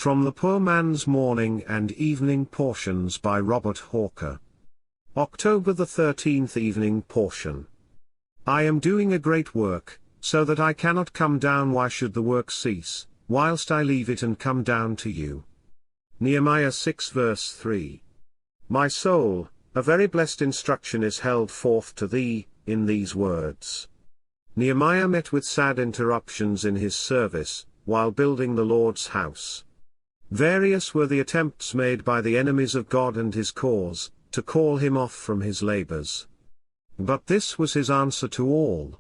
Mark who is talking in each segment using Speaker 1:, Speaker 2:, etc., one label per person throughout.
Speaker 1: From the Poor Man's Morning and Evening Portions by Robert Hawker. October the 13th Evening Portion. I am doing a great work, so that I cannot come down. Why should the work cease, whilst I leave it and come down to you? Nehemiah 6 verse 3. My soul, a very blessed instruction is held forth to thee, in these words. Nehemiah met with sad interruptions in his service, while building the Lord's house. Various were the attempts made by the enemies of God and his cause, to call him off from his labors. But this was his answer to all.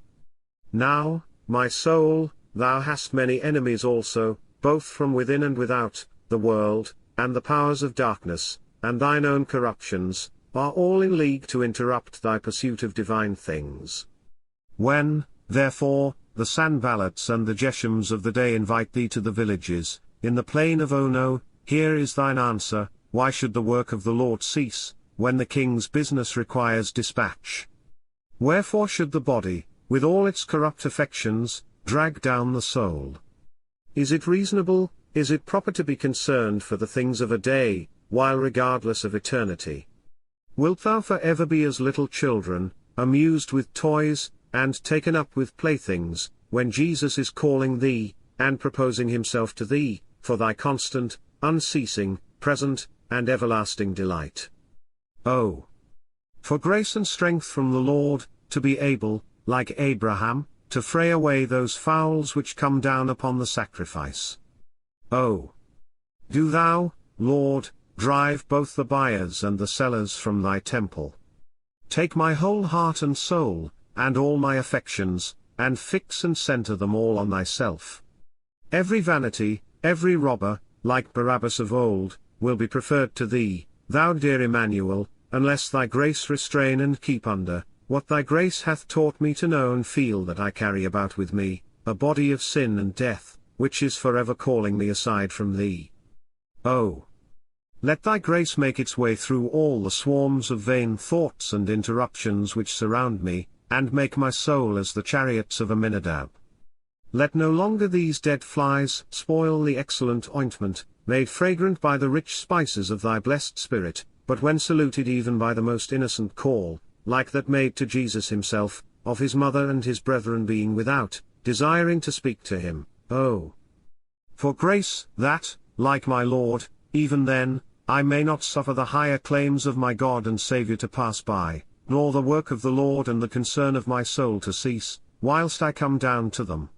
Speaker 1: Now, my soul, thou hast many enemies also, both from within and without, the world, and the powers of darkness, and thine own corruptions, are all in league to interrupt thy pursuit of divine things. When, therefore, the Sanballats and the Geshems of the day invite thee to the villages, in the plain of Ono, here is thine answer: why should the work of the Lord cease, when the king's business requires dispatch? Wherefore should the body, with all its corrupt affections, drag down the soul? Is it reasonable, is it proper to be concerned for the things of a day, while regardless of eternity? Wilt thou for ever be as little children, amused with toys, and taken up with playthings, when Jesus is calling thee, and proposing himself to thee, for thy constant, unceasing, present, and everlasting delight? Oh! For grace and strength from the Lord, to be able, like Abraham, to fray away those fowls which come down upon the sacrifice. Oh! Do thou, Lord, drive both the buyers and the sellers from thy temple. Take my whole heart and soul, and all my affections, and fix and center them all on thyself. Every vanity, every robber, like Barabbas of old, will be preferred to thee, thou dear Emanuel, unless thy grace restrain and keep under, what thy grace hath taught me to know and feel, that I carry about with me, a body of sin and death, which is forever calling me aside from thee. Oh! Let thy grace make its way through all the swarms of vain thoughts and interruptions which surround me, and make my soul as the chariots of Aminadab. Let no longer these dead flies spoil the excellent ointment, made fragrant by the rich spices of thy blessed Spirit, but when saluted even by the most innocent call, like that made to Jesus himself, of his mother and his brethren being without, desiring to speak to him, oh! For grace, that, like my Lord, even then, I may not suffer the higher claims of my God and Saviour to pass by, nor the work of the Lord and the concern of my soul to cease, whilst I come down to them.